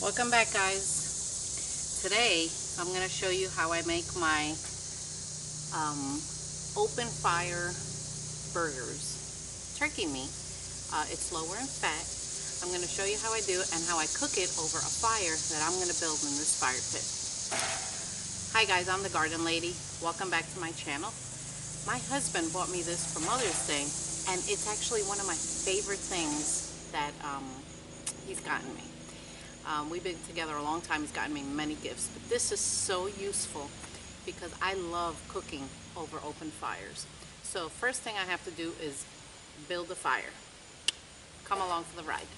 Welcome back, guys. Today I'm going to show you how I make my open fire burgers. Turkey meat. It's lower in fat. I'm going to show you how I do it and how I cook it over a fire that I'm going to build in this fire pit. Hi guys, I'm the Garden Lady. Welcome back to my channel. My husband bought me this for Mother's Day, and it's actually one of my favorite things that he's gotten me. We've been together a long time. He's gotten me many gifts, but this is so useful because I love cooking over open fires. So first thing I have to do is build a fire. Come along for the ride.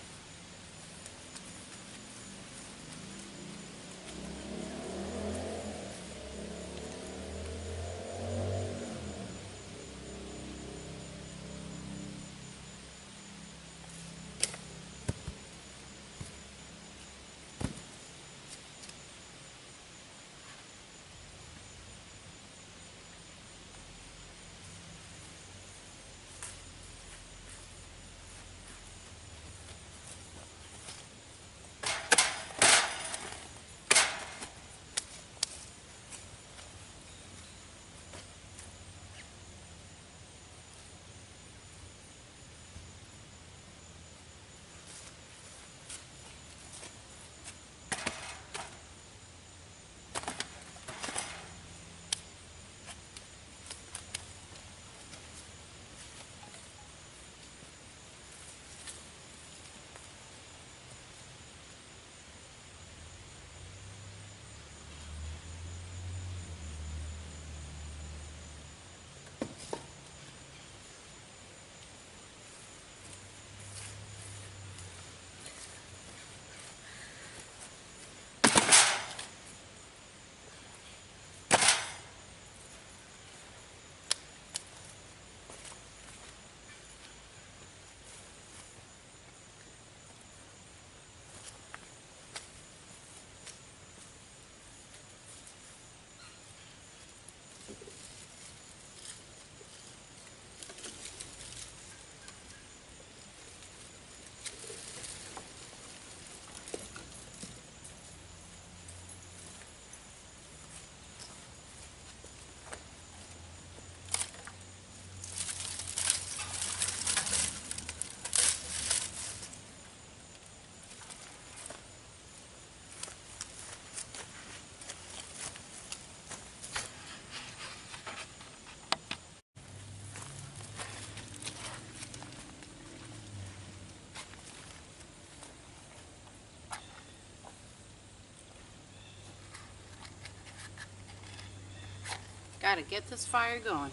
Gotta get this fire going.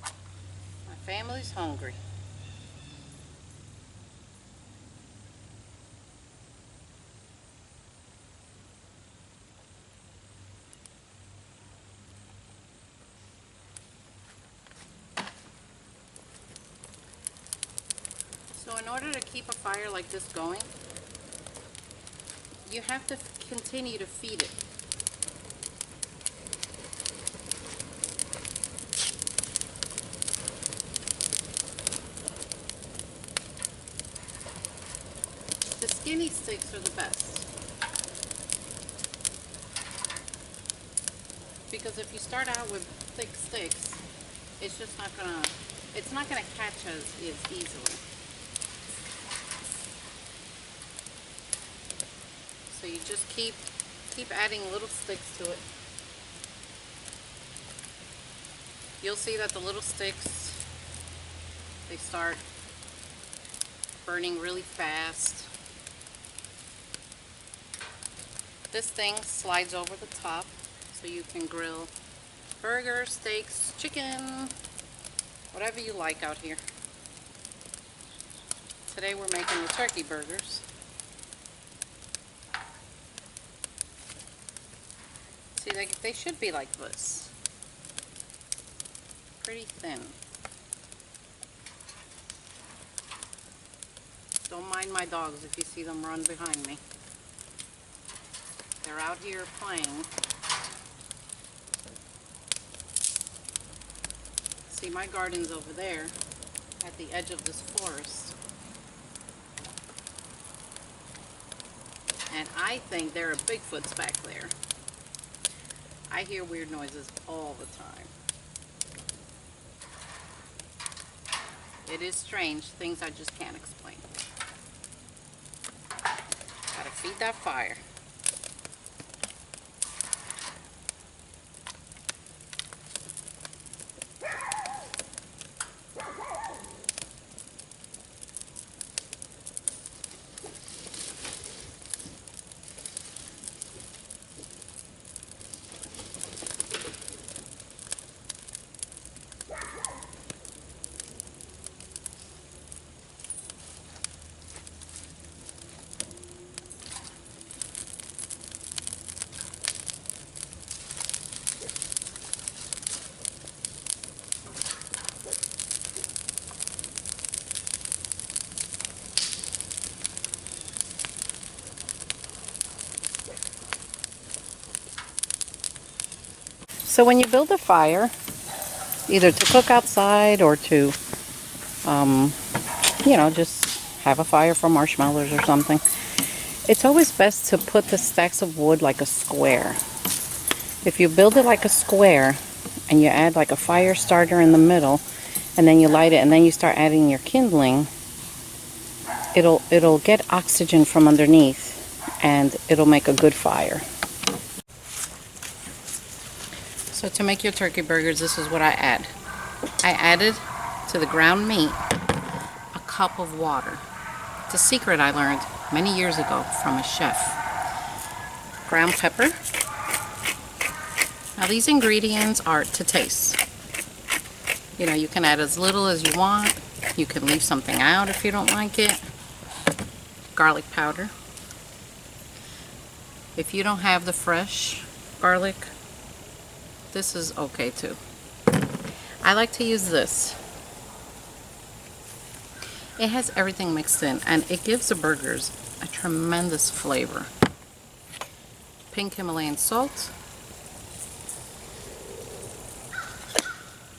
My family's hungry. So in order to keep a fire like this going, you have to continue to feed it. The skinny sticks are the best, because if you start out with thick sticks, it's just not gonna catch as easily. So you just keep adding little sticks to it. You'll see that the little sticks, they start burning really fast. This thing slides over the top so you can grill burgers, steaks, chicken, whatever you like out here. Today we're making the turkey burgers. See, they should be like this. Pretty thin. Don't mind my dogs if you see them run behind me. They're out here playing. See, my garden's over there at the edge of this forest. And I think there are Bigfoots back there. I hear weird noises all the time. It is strange, things I just can't explain. Gotta feed that fire. So when you build a fire, either to cook outside or to, you know, just have a fire for marshmallows or something, it's always best to put the stacks of wood like a square. If you build it like a square and you add like a fire starter in the middle and then you light it and then you start adding your kindling, it'll get oxygen from underneath and it'll make a good fire. So to make your turkey burgers, this is what I add. I added to the ground meat a cup of water. It's a secret I learned many years ago from a chef. Ground pepper. Now these ingredients are to taste. You know, you can add as little as you want. You can leave something out if you don't like it. Garlic powder. If you don't have the fresh garlic, this is okay too. I like to use this. It has everything mixed in and it gives the burgers a tremendous flavor. Pink Himalayan salt.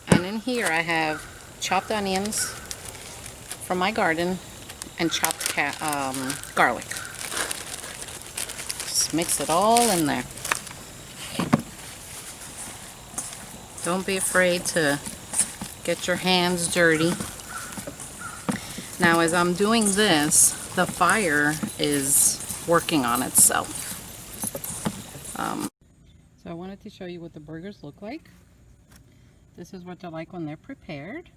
And in here I have chopped onions from my garden and chopped garlic. Just mix it all in there. Don't be afraid to get your hands dirty. Now as I'm doing this, the fire is working on itself. So I wanted to show you what the burgers look like. This is what they're like when they're prepared.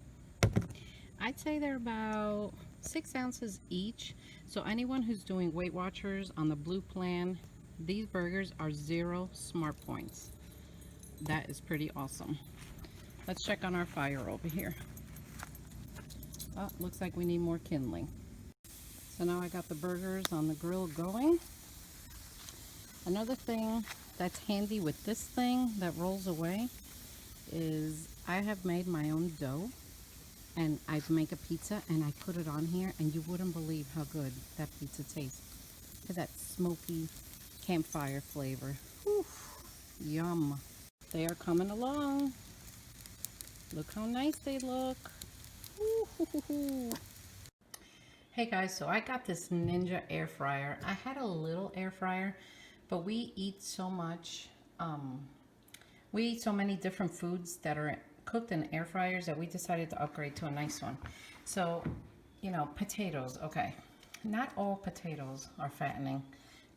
I'd say they're about 6 ounces each. So anyone who's doing Weight Watchers on the blue plan, these burgers are 0 smart points. That is pretty awesome. Let's check on our fire over here. Oh, looks like we need more kindling. So now I got the burgers on the grill going. Another thing that's handy with this thing that rolls away is I have made my own dough and I make a pizza and I put it on here and you wouldn't believe how good that pizza tastes. Look at that smoky campfire flavor. Whew, yum. They are coming along. Look how nice they look. Ooh. Hey guys, so I got this Ninja air fryer. I had a little air fryer, but we eat so much. We eat so many different foods that are cooked in air fryers that we decided to upgrade to a nice one. So, you know, potatoes. Okay, not all potatoes are fattening.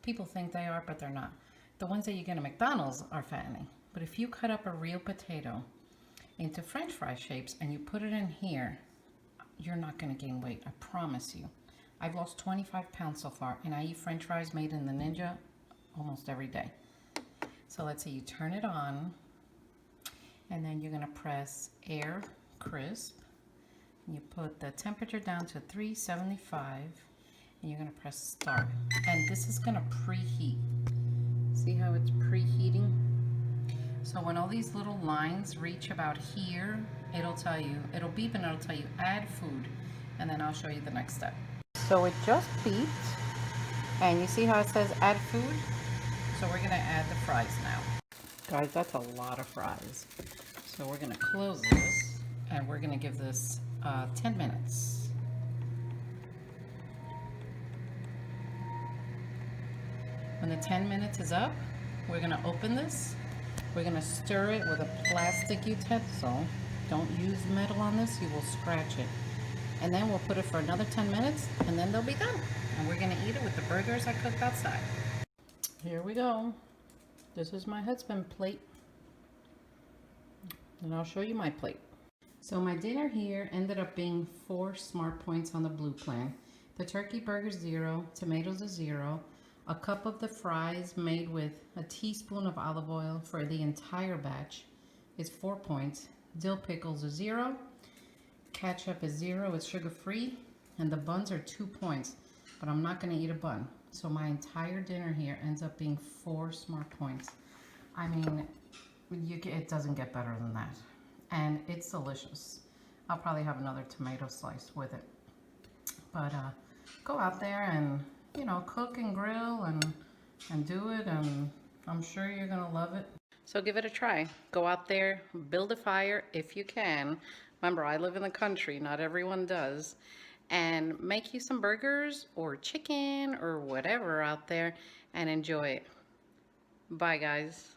People think they are, but they're not. The ones that you get at McDonald's are fattening. But if you cut up a real potato into French fry shapes and you put it in here, you're not going to gain weight. I promise you. I've lost 25 pounds so far, and I eat French fries made in the Ninja almost every day. So let's say you turn it on, and then you're going to press air crisp. You put the temperature down to 375, and you're going to press start. And this is going to preheat. See how it's preheating? So when all these little lines reach about here, it'll tell you, it'll beep and it'll tell you add food, and then I'll show you the next step. So it just beeped, and you see how it says add food? So we're gonna add the fries now. Guys, that's a lot of fries. So we're gonna close this, and we're gonna give this 10 minutes. When the 10 minutes is up, we're gonna open this. We're gonna stir it with a plastic utensil. Don't use metal on this, you will scratch it. And then we'll put it for another 10 minutes and then they'll be done. And we're gonna eat it with the burgers I cooked outside. Here we go. This is my husband's plate. And I'll show you my plate. So my dinner here ended up being 4 smart points on the blue plan. The turkey burger 0, tomatoes a 0, a cup of the fries made with a teaspoon of olive oil for the entire batch is 4 points. Dill pickles a 0, ketchup is 0, it's sugar free, and the buns are 2 points, but I'm not gonna eat a bun. So my entire dinner here ends up being 4 smart points. I mean, it doesn't get better than that. And it's delicious. I'll probably have another tomato slice with it. But go out there and, you know, cook and grill and do it, and I'm sure you're gonna love it. So give it a try. Go out there, build a fire if you can. Remember, I live in the country, not everyone does. And make you some burgers or chicken or whatever out there and enjoy it. Bye, guys.